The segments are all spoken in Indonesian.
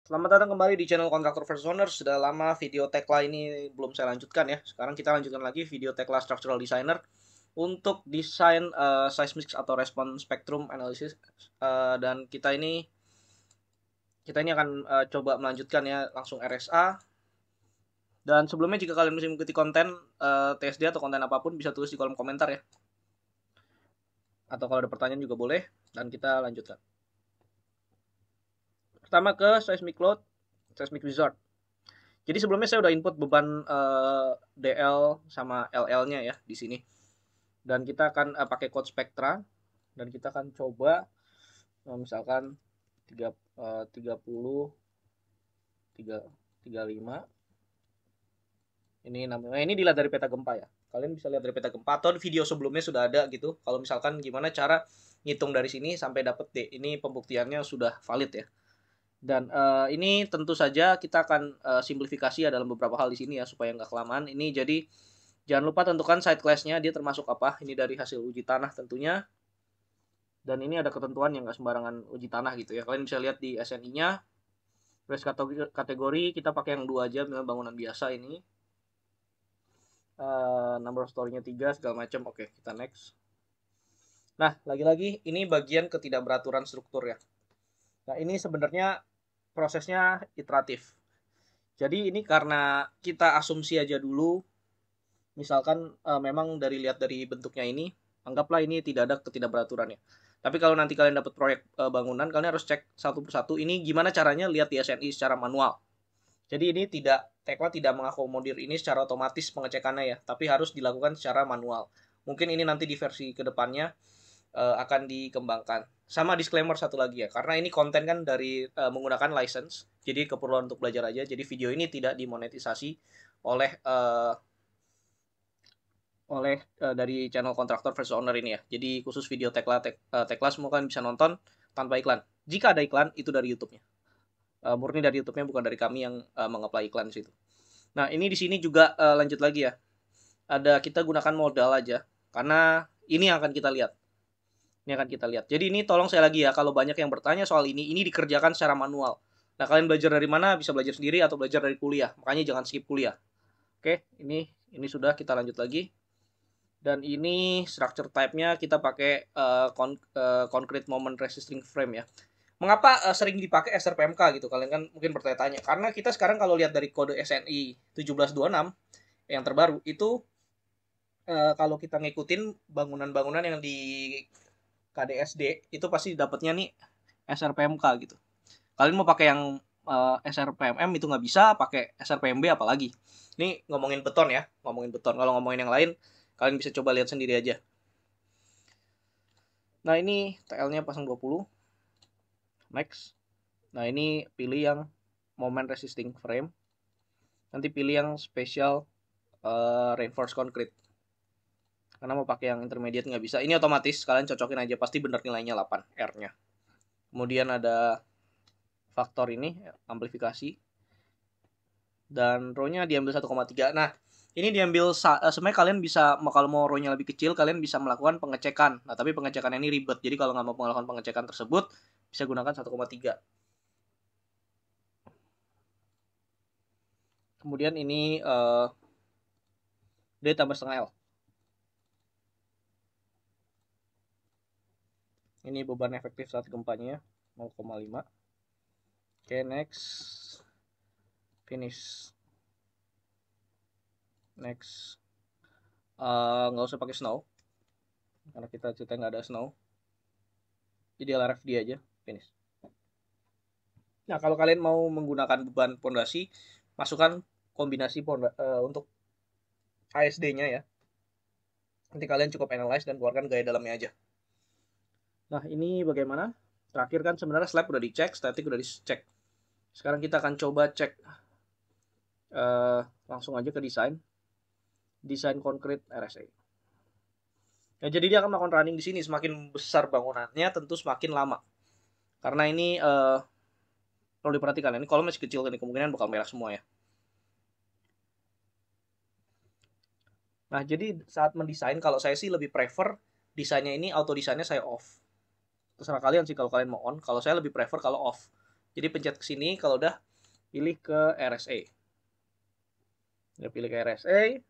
Selamat datang kembali di channel Kontraktor vs Owner. Sudah lama video Tekla ini belum saya lanjutkan ya. Sekarang kita lanjutkan lagi video Tekla Structural Designer untuk desain seismic atau response spectrum analysis. Dan kita ini akan coba melanjutkan ya langsung RSA. Dan sebelumnya jika kalian masih mengikuti konten TSD atau konten apapun bisa tulis di kolom komentar ya. Atau kalau ada pertanyaan juga boleh dan kita lanjutkan. Pertama ke seismic load, seismic wizard. Jadi sebelumnya saya udah input beban DL sama LL-nya ya di sini. Dan kita akan pakai code Spectra dan kita akan coba misalkan 30 35. Ini namanya ini dilihat dari peta gempa ya. Kalian bisa lihat dari peta gempa atau video sebelumnya sudah ada gitu. Kalau misalkan gimana cara ngitung dari sini sampai dapet D. Ini pembuktiannya sudah valid ya. Dan ini tentu saja kita akan simplifikasi ya dalam beberapa hal di sini ya supaya nggak kelamaan. Ini jadi jangan lupa tentukan site class-nya dia termasuk apa. Ini dari hasil uji tanah tentunya. Dan ini ada ketentuan yang nggak sembarangan uji tanah gitu ya. Kalian bisa lihat di SNI-nya. Terus kategori kita pakai yang 2 aja, misalnya bangunan biasa ini. Number of story-nya 3 segala macam. Oke, kita next. Nah, lagi-lagi ini bagian ketidakberaturan struktur ya. Nah, ini sebenarnya prosesnya iteratif. Jadi ini karena kita asumsi aja dulu, misalkan memang lihat dari bentuknya ini, anggaplah ini tidak ada ketidakberaturan ya. Tapi kalau nanti kalian dapat proyek bangunan, kalian harus cek satu persatu ini gimana caranya lihat di SNI secara manual. Jadi ini Tekla tidak mengakomodir ini secara otomatis pengecekannya ya, tapi harus dilakukan secara manual. Mungkin ini nanti di versi kedepannya akan dikembangkan. Sama disclaimer satu lagi ya, karena ini konten kan dari menggunakan license, jadi keperluan untuk belajar aja. Jadi video ini tidak dimonetisasi oleh dari channel kontraktor versus owner ini ya. Jadi khusus video Tekla semua kan bisa nonton tanpa iklan. Jika ada iklan itu dari YouTube-nya. Murni dari YouTube-nya bukan dari kami yang mengapply iklan di situ. Nah, ini di sini juga lanjut lagi ya. Kita gunakan modal aja karena ini yang akan kita lihat. Jadi ini tolong saya lagi ya, kalau banyak yang bertanya soal ini dikerjakan secara manual. Nah, kalian belajar dari mana? Bisa belajar sendiri atau belajar dari kuliah. Makanya jangan skip kuliah. Oke, ini sudah, kita lanjut lagi. Dan ini structure type-nya kita pakai concrete moment resisting frame ya. Mengapa sering dipakai SRPMK gitu? Kalian kan mungkin bertanya-tanya. Karena kita sekarang kalau lihat dari kode SNI 1726 yang terbaru itu kalau kita ngikutin bangunan-bangunan yang di KDSD itu pasti dapatnya nih SRPMK gitu. Kalian mau pakai yang SRPMM itu nggak bisa, pakai SRPMB apalagi. Ini ngomongin beton ya, ngomongin beton. Kalau ngomongin yang lain, kalian bisa coba lihat sendiri aja. Nah ini TL-nya pasang 20. Next. Nah ini pilih yang moment resisting frame. Nanti pilih yang special reinforced concrete. Karena mau pakai yang intermediate nggak bisa. Ini otomatis, kalian cocokin aja, pasti benar nilainya 8 R-nya. Kemudian ada faktor ini, amplifikasi. Dan row-nya diambil 1,3. Nah, ini diambil sebenarnya kalian bisa, kalau mau row-nya lebih kecil, kalian bisa melakukan pengecekan. Nah, tapi pengecekan ini ribet. Jadi kalau nggak mau melakukan pengecekan tersebut, bisa gunakan 1,3. Kemudian ini D tambah setengah L. Ini beban efektif saat gempanya 0,5. Oke, next. Finish. Next. Nggak usah pakai snow. Karena kita cerita nggak ada snow. Jadi LRFD aja. Finish. Nah, kalau kalian mau menggunakan beban pondasi, masukkan kombinasi untuk ASD-nya ya. Nanti kalian cukup analyze dan keluarkan gaya dalamnya aja. Nah, ini bagaimana? Terakhir kan sebenarnya slab udah dicek, statik udah dicek. Sekarang kita akan coba cek langsung aja ke desain konkret RSA. Nah, jadi dia akan melakukan running di sini. Semakin besar bangunannya, tentu semakin lama. Karena ini perlu diperhatikan. Ini kalau masih kecil, ini kemungkinan bakal merah semua ya. Nah, jadi saat mendesain, kalau saya sih lebih prefer desainnya ini, auto desainnya saya off. Terserah kalian sih kalau kalian mau on. Kalau saya lebih prefer kalau off. Jadi pencet ke sini, kalau udah pilih ke RSA. Udah pilih ke RSA.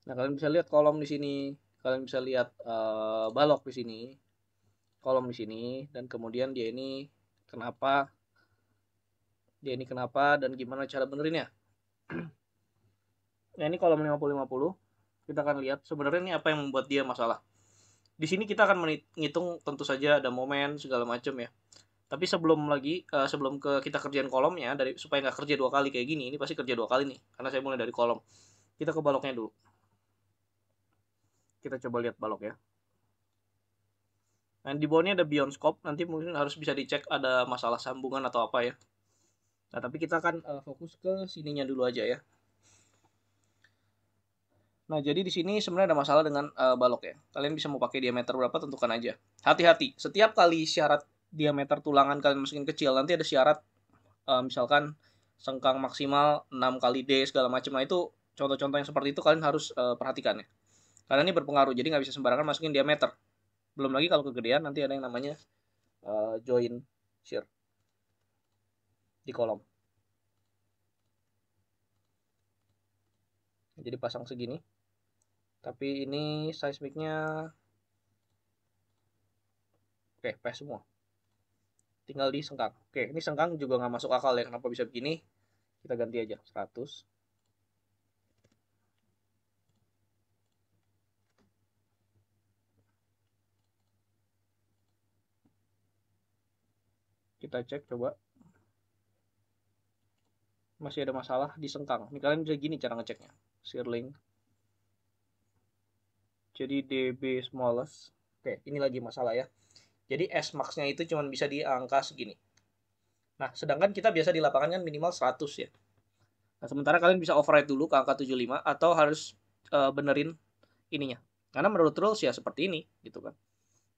Nah, kalian bisa lihat kolom di sini. Kalian bisa lihat balok di sini, kolom di sini, dan kemudian kenapa dia ini kenapa dan gimana cara benerinnya. Nah, ini kolom 50-50. Kita akan lihat sebenarnya ini apa yang membuat dia masalah. Di sini kita akan menghitung tentu saja ada momen segala macam ya. Tapi sebelum kita kerjain kolomnya supaya nggak kerja 2 kali kayak gini, ini pasti kerja 2 kali nih. Karena saya mulai dari kolom. Kita ke baloknya dulu. Kita coba lihat balok ya. Nah, di bawahnya ada beyond scope. Nanti mungkin harus bisa dicek ada masalah sambungan atau apa ya. Nah, tapi kita akan fokus ke sininya dulu aja ya. Nah, jadi di sini sebenarnya ada masalah dengan balok ya. Kalian bisa mau pakai diameter berapa, tentukan aja. Hati-hati, setiap kali syarat diameter tulangan kalian masukin kecil, nanti ada syarat misalkan sengkang maksimal 6 kali D segala macam. Nah, itu contoh-contoh yang seperti itu kalian harus perhatikan ya. Karena ini berpengaruh, jadi nggak bisa sembarangan masukin diameter. Belum lagi kalau kegedean nanti ada yang namanya join shear di kolom. Jadi pasang segini. Tapi ini seismiknya oke, pas semua. Tinggal di sengkang. Oke, ini sengkang juga nggak masuk akal ya. Kenapa bisa begini? Kita ganti aja 100. Kita cek coba. Masih ada masalah di sengkang. Ini kalian bisa gini cara ngeceknya. Shearling. Jadi dB smallest. Oke, ini lagi masalah ya. Jadi S max-nya itu cuma bisa di angka segini. Nah, sedangkan kita biasa di lapangan kan minimal 100 ya. Nah, sementara kalian bisa override dulu ke angka 75 atau harus benerin ininya. Karena menurut rules ya seperti ini gitu kan.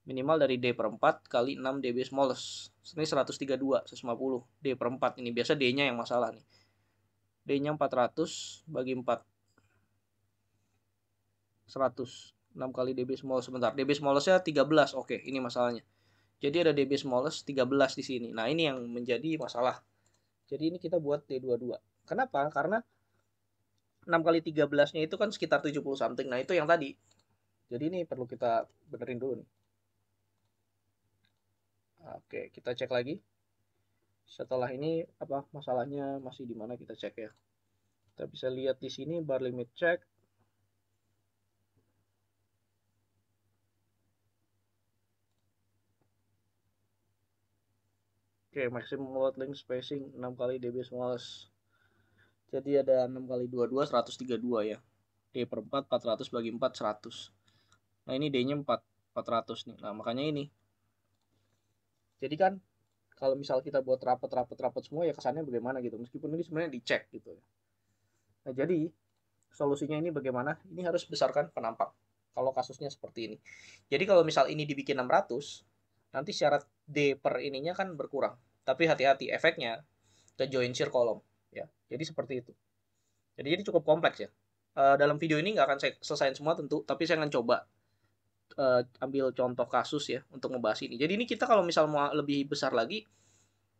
Minimal dari D per 4 kali 6 dB smallest. Ini 132, 150. D per 4. Ini biasa D-nya yang masalah nih. D-nya 400 bagi 4. 100. 6 kali dB smallest. Sebentar. dB smallest-nya 13. Oke, ini masalahnya. Jadi ada dB smallest 13 di sini. Nah, ini yang menjadi masalah. Jadi ini kita buat D22. Kenapa? Karena 6 kali 13-nya itu kan sekitar 70 something. Nah, itu yang tadi. Jadi ini perlu kita benerin dulu nih. Oke, kita cek lagi. Setelah ini apa masalahnya masih di mana kita cek ya. Kita bisa lihat di sini bar limit check. Oke, maximum load link spacing 6 kali dB smallest. Jadi ada 6 kali 22 132 ya. D per 4 400 bagi 4 100. Nah, ini D-nya 400 nih. Nah, makanya ini. Jadi kan kalau misal kita buat rapat semua ya kesannya bagaimana gitu. Meskipun ini sebenarnya dicek gitu ya. Nah, jadi solusinya ini bagaimana? Ini harus besarkan penampak. Kalau kasusnya seperti ini. Jadi kalau misal ini dibikin 600, nanti syarat D per ininya kan berkurang. Tapi hati-hati efeknya ke join shear kolom ya. Jadi seperti itu. Jadi cukup kompleks ya. Dalam video ini nggak akan saya selesaiin semua tentu, tapi saya akan coba ambil contoh kasus ya untuk membahas ini. Jadi ini kita kalau misal mau lebih besar lagi,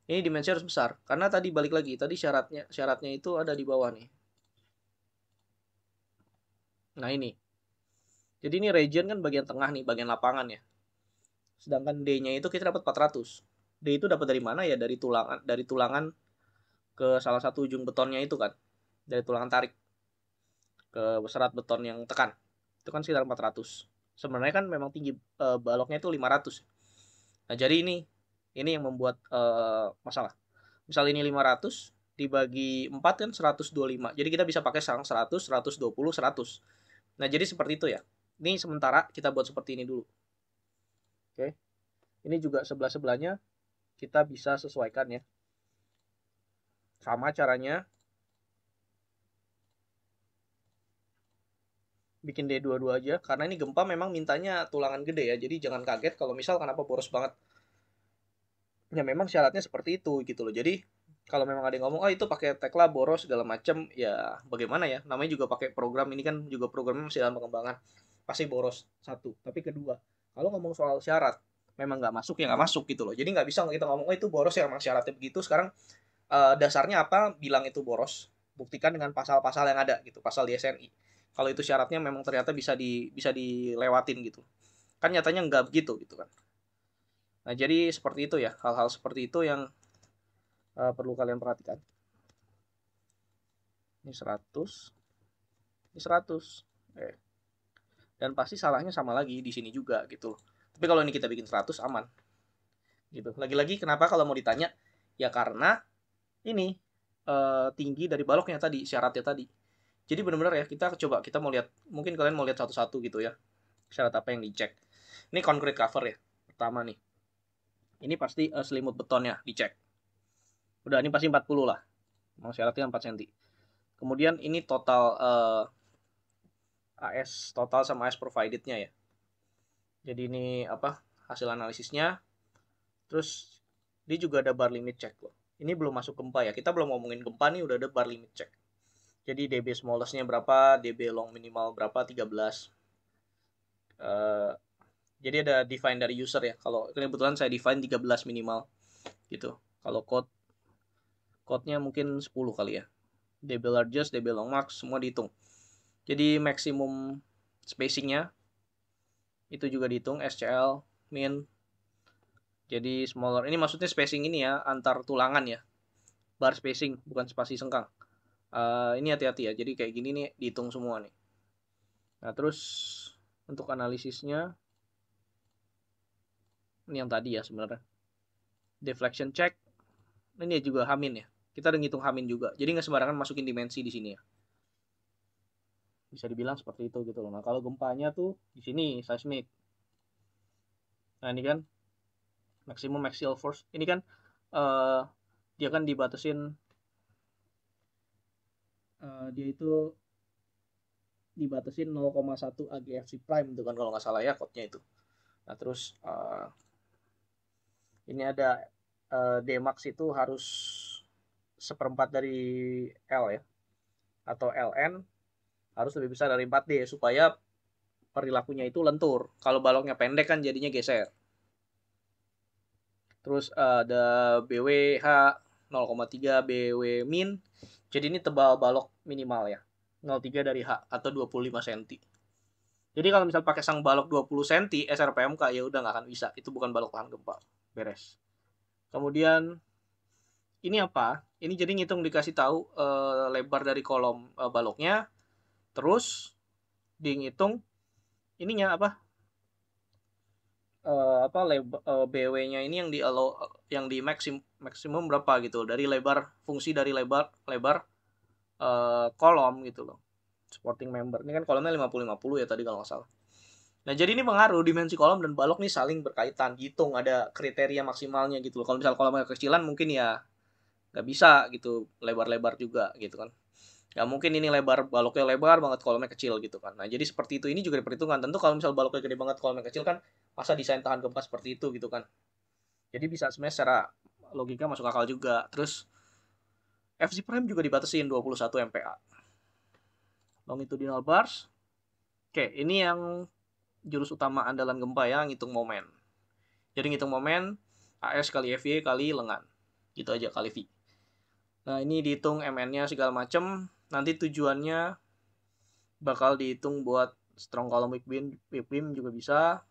ini dimensi harus besar. Karena tadi balik lagi, tadi syaratnya itu ada di bawah nih. Nah, ini. Jadi ini region kan bagian tengah nih, bagian lapangan ya. Sedangkan D-nya itu kita dapat 400. D itu dapat dari mana ya? Dari tulangan ke salah satu ujung betonnya itu kan. Dari tulangan tarik ke serat beton yang tekan. Itu kan sekitar 400. Sebenarnya kan memang tinggi baloknya itu 500. Nah, jadi ini yang membuat masalah. Misal ini 500 dibagi 4 kan 125. Jadi kita bisa pakai sang 100, 120, 100. Nah, jadi seperti itu ya. Ini sementara kita buat seperti ini dulu. Oke. Ini juga sebelah-sebelahnya kita bisa sesuaikan ya. Sama caranya. Bikin D22 aja. Karena ini gempa memang mintanya tulangan gede ya. Jadi jangan kaget kalau misal kenapa boros banget. Ya memang syaratnya seperti itu gitu loh. Jadi kalau memang ada yang ngomong, oh itu pakai tekla boros segala macam, ya bagaimana ya? Namanya juga pakai program, ini kan juga programnya masih dalam pengembangan. Pasti boros satu. Tapi kedua, kalau ngomong soal syarat, memang nggak masuk ya nggak masuk gitu loh. Jadi nggak bisa kita ngomong, oh itu boros ya, emang syaratnya begitu. Sekarang dasarnya apa bilang itu boros? Buktikan dengan pasal-pasal yang ada gitu, pasal di SNI. Kalau itu syaratnya memang ternyata bisa dilewatin gitu. Kan nyatanya nggak begitu gitu kan. Nah, jadi seperti itu ya, hal-hal seperti itu yang perlu kalian perhatikan. Ini 100, ini 100. Dan pasti salahnya sama lagi di sini juga gitu. Tapi kalau ini kita bikin 100 aman. Gitu. Lagi-lagi kenapa kalau mau ditanya? Ya karena ini tinggi dari baloknya tadi, syaratnya tadi. Jadi benar-benar ya kita mau lihat, mungkin kalian mau lihat satu-satu gitu ya. Syarat apa yang dicek. Ini concrete cover ya. Pertama nih. Ini pasti selimut betonnya dicek. Udah ini pasti 40 lah. Mau syaratnya 4 cm. Kemudian ini total AS total sama AS provided-nya ya. Jadi ini apa? Hasil analisisnya. Terus dia juga ada bar limit check loh. Ini belum masuk gempa ya. Kita belum ngomongin gempa nih udah ada bar limit check. Jadi dB smallest-nya berapa, dB long minimal berapa, 13. Jadi ada define dari user ya. Kalau kebetulan saya define 13 minimal gitu. Kalau code-nya mungkin 10 kali ya. dB largest, dB long max semua dihitung. Jadi maksimum spacing-nya itu juga dihitung, SCL, min. Jadi smaller. Ini maksudnya spacing ini ya, antar tulangan ya. Bar spacing, bukan spasi sengkang. Ini hati-hati ya. Jadi kayak gini nih dihitung semua nih. Nah, terus untuk analisisnya ini yang tadi ya sebenarnya. Deflection check. Ini juga Hamin ya. Kita udah ngitung Hamin juga. Jadi nggak sembarangan masukin dimensi di sini ya. Bisa dibilang seperti itu gitu loh. Nah, kalau gempanya tuh di sini seismic. Nah, ini kan maximum axial force. Ini kan dia kan dibatasin dia itu dibatasin 0,1 AGFC prime itu kan kalau nggak salah ya code-nya itu. Nah, terus ini ada Dmax itu harus seperempat dari L ya, atau Ln harus lebih besar dari 4D supaya perilakunya itu lentur. Kalau baloknya pendek kan jadinya geser. Terus ada BWH 0,3 BW min. Jadi ini tebal balok minimal ya. 0,3 dari H atau 25 cm. Jadi kalau misal pakai sang balok 20 cm SRPMK ya udah nggak akan bisa. Itu bukan balok tahan gempa. Beres. Kemudian ini apa? Ini jadi ngitung dikasih tahu lebar dari kolom baloknya. Terus dihitung ininya apa? BW-nya ini yang di maksimum berapa gitu dari lebar fungsi dari lebar kolom gitu loh. Supporting member. Ini kan kolomnya 50-50 ya tadi kalau nggak salah. Nah, jadi ini pengaruh dimensi kolom dan balok nih saling berkaitan. Hitung ada kriteria maksimalnya gitu loh. Kalau misal kolomnya kecilan mungkin ya nggak bisa gitu, lebar-lebar juga gitu kan. Nggak mungkin ini lebar, baloknya lebar banget, kolomnya kecil gitu kan. Nah, jadi seperti itu ini juga diperhitungkan. Tentu kalau misal baloknya gede banget, kolomnya kecil kan, masa desain tahan gempa seperti itu gitu kan. Jadi bisa sebenarnya secara logika masuk akal juga. Terus FZ prime juga dibatasin 21 MPa. Longitudinal bars. Oke, ini yang jurus utama andalan gempa ya, ngitung momen. Jadi ngitung momen AS kali FY kali lengan. Gitu aja kali V. Nah, ini dihitung MN-nya segala macam. Nanti tujuannya bakal dihitung buat strong column weak beam juga bisa.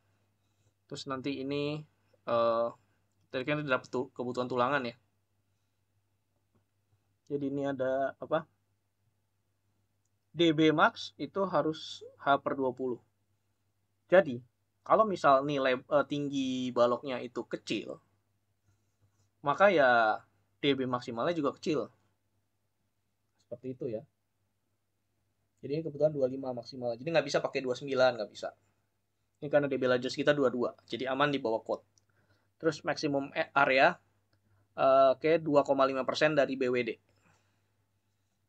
Terus nanti ini tadi kan dapat kebutuhan tulangan ya. Jadi ini ada apa? dB max itu harus H per 20. Jadi, kalau misal nilai tinggi baloknya itu kecil, maka ya dB maksimalnya juga kecil. Seperti itu ya. Jadi ini kebetulan 25 maksimal. Jadi nggak bisa pakai 29, nggak bisa. Ini karena dB largest kita 22. Jadi aman di bawah quote. Terus maksimum area ke 2,5% dari BWD.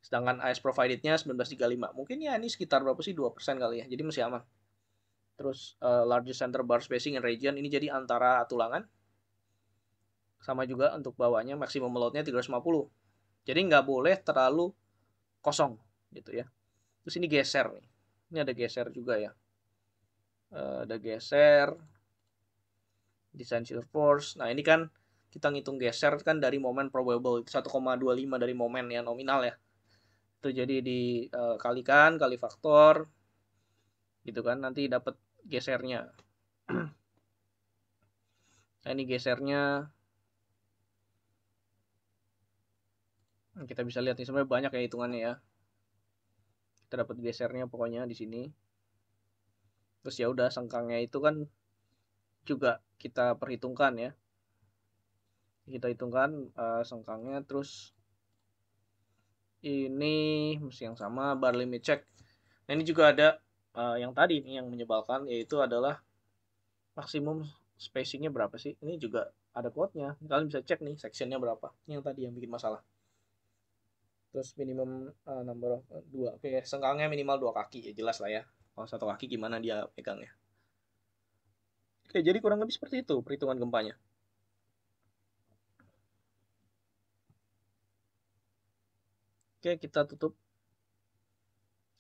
Sedangkan AS provided-nya 1935. Mungkin ya ini sekitar berapa sih? 2% kali ya. Jadi masih aman. Terus largest center bar spacing in region ini jadi antara tulangan. Sama juga untuk bawahnya maksimum load-nya 350. Jadi nggak boleh terlalu kosong gitu ya. Terus ini geser nih. Ini ada geser juga ya. Ada geser. design shear force. Nah, ini kan kita ngitung geser kan dari momen probable 1,25 dari momen ya nominal ya. Itu jadi dikalikan kali faktor gitu kan, nanti dapat gesernya. Nah, ini gesernya kita bisa lihat nih, sebenarnya banyak ya hitungannya ya. Kita dapat gesernya pokoknya di sini. Terus ya udah, sengkangnya itu kan juga kita perhitungkan ya. Kita hitungkan sengkangnya. Terus ini mesti yang sama, bar limit check. Nah, ini juga ada yang tadi nih yang menyebalkan, yaitu adalah maksimum spacingnya berapa sih. Ini juga ada quote-nya, kalian bisa cek nih sectionnya berapa. Ini yang tadi yang bikin masalah. Terus minimum number of 2. Oke, sengkangnya minimal 2 kaki ya, jelas lah ya. Kalau 1 kaki gimana dia pegangnya. Oke, jadi kurang lebih seperti itu perhitungan gempanya. Oke, kita tutup.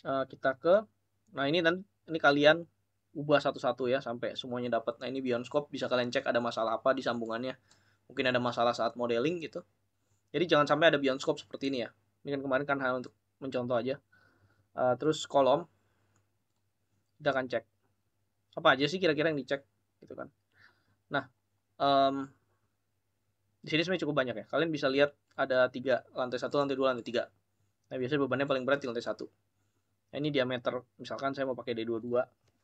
Kita ke, nah ini kalian ubah satu-satu ya sampai semuanya dapat. Nah, ini beyond scope, bisa kalian cek ada masalah apa di sambungannya. Mungkin ada masalah saat modeling gitu. Jadi jangan sampai ada beyond scope seperti ini ya. Ini kan kemarin kan hanya untuk mencontoh aja. Terus kolom, kita akan cek apa aja sih kira-kira yang dicek gitu kan. Nah, di sini sebenarnya cukup banyak ya. Kalian bisa lihat ada 3, lantai 1, lantai 2, lantai 3. Nah, biasanya bebannya paling berat di lantai 1. Nah, ini diameter, misalkan saya mau pakai D22,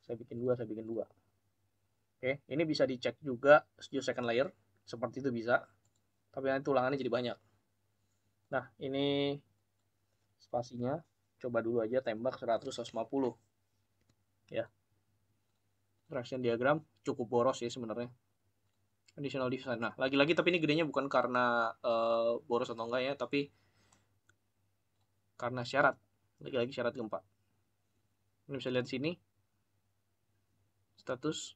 saya bikin 2, saya bikin 2. Oke, ini bisa dicek juga second layer, seperti itu bisa. Tapi nanti tulangannya jadi banyak. Nah, ini spasinya, coba dulu aja tembak 100-150. Ya. Traction diagram cukup boros sih sebenarnya. Additional design. Nah, lagi-lagi tapi ini gedenya bukan karena boros atau enggak ya, tapi karena syarat. Lagi-lagi syarat gempa. Ini bisa lihat sini. Status.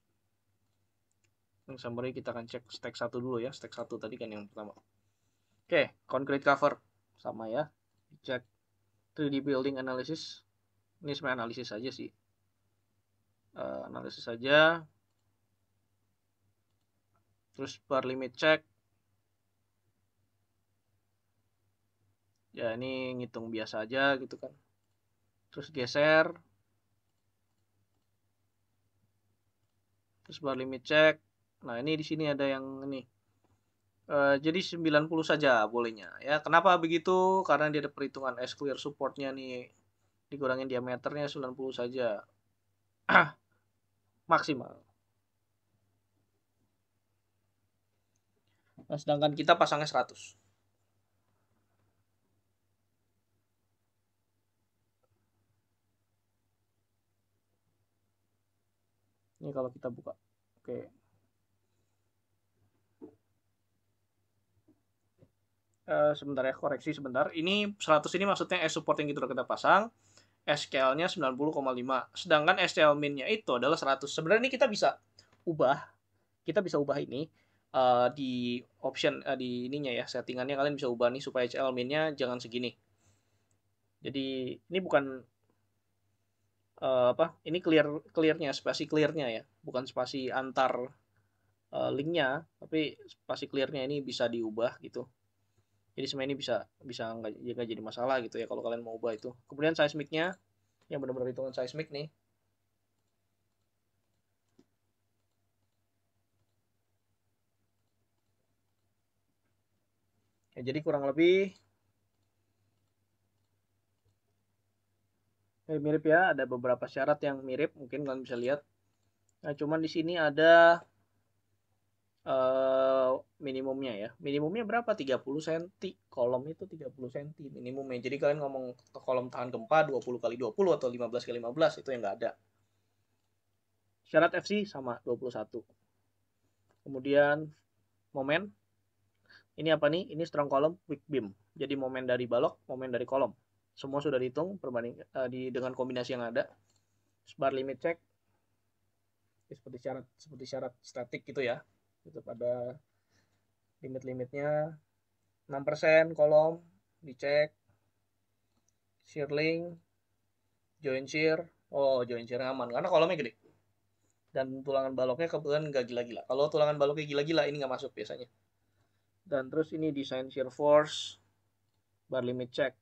Yang summary kita akan cek stack 1 dulu ya. Stack 1 tadi kan yang pertama. Oke, concrete cover. Sama ya. Cek 3D building analysis. Ini sebenarnya analisis saja sih. Analisis saja. Terus bar limit check. Ya, ini ngitung biasa aja gitu kan. Terus geser. Terus bar limit check. Nah, ini di sini ada yang ini. Jadi 90 saja bolehnya ya. Kenapa begitu? Karena dia ada perhitungan S clear supportnya nih. Dikurangin diameternya 90 saja. Maksimal. Nah, sedangkan kita pasangnya 100. Ini kalau kita buka. Oke. Sebentar ya, koreksi sebentar. Ini 100 ini maksudnya S support yang kita pasang. SKL-nya 90,5. Sedangkan STL min-nya itu adalah 100. Sebenarnya ini kita bisa ubah. Kita bisa ubah ini di option di ininya ya, settingannya kalian bisa ubah nih supaya STL min-nya jangan segini. Jadi ini bukan apa? Ini clearnya, spasi clearnya ya, bukan spasi antar linknya, tapi spasi clearnya ini bisa diubah gitu. Jadi sebenarnya ini bisa nggak jadi masalah gitu ya kalau kalian mau ubah itu. Kemudian seismicnya yang benar-benar hitungan seismic nih. Ya, jadi kurang lebih mirip ya, ada beberapa syarat yang mirip, mungkin kalian bisa lihat. Nah, cuman di sini ada minimumnya ya. Minimumnya berapa? 30 cm. Kolom itu 30 cm minimumnya. Jadi kalian ngomong kolom tahan gempa 20 kali 20 atau 15 kali 15 itu yang nggak ada. Syarat FC sama 21. Kemudian momen. Ini apa nih? Ini strong column, weak beam. Jadi momen dari balok, momen dari kolom. Semua sudah dihitung dengan kombinasi yang ada. Bar limit check seperti syarat statik gitu ya. Itu pada limit-limitnya 6% kolom dicek. Shear link, joint shear. Oh, joint shear aman karena kolomnya gede. Dan tulangan baloknya kebetulan nggak gila-gila. Kalau tulangan baloknya gila-gila ini nggak masuk biasanya. Dan terus ini desain shear force, bar limit check.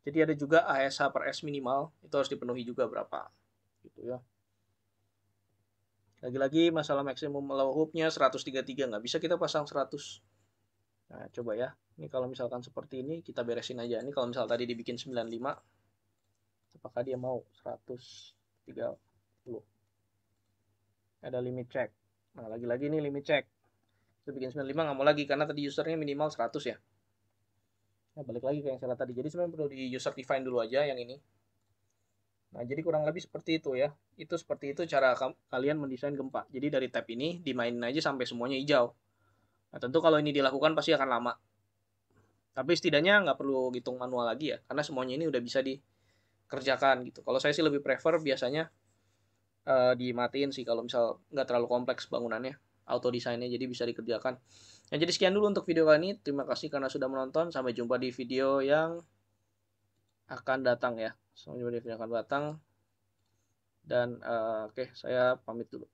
Jadi ada juga ASH per S minimal, itu harus dipenuhi juga berapa. Gitu ya. Lagi-lagi masalah maksimum low hoop-nya 133, nggak bisa kita pasang 100. Nah, coba ya. Ini kalau misalkan seperti ini, kita beresin aja. Ini kalau misal tadi dibikin 95, apakah dia mau 130? Ada limit check. Nah, lagi-lagi nih limit check. Kita bikin 95 nggak mau lagi, karena tadi usernya minimal 100 ya. Nah, balik lagi ke yang salah tadi. Jadi sebenarnya perlu di user define dulu aja yang ini. Nah, jadi kurang lebih seperti itu ya. Itu seperti itu cara kalian mendesain gempa. Jadi dari tab ini dimainin aja sampai semuanya hijau. Nah, tentu kalau ini dilakukan pasti akan lama. Tapi setidaknya nggak perlu hitung manual lagi ya, karena semuanya ini udah bisa dikerjakan gitu. Kalau saya sih lebih prefer biasanya dimatiin sih kalau misal nggak terlalu kompleks bangunannya, auto desainnya jadi bisa dikerjakan. Nah, jadi sekian dulu untuk video kali ini. Terima kasih karena sudah menonton. Sampai jumpa di video yang akan datang ya. Sampai jumpa di video yang akan datang. Dan oke, saya pamit dulu.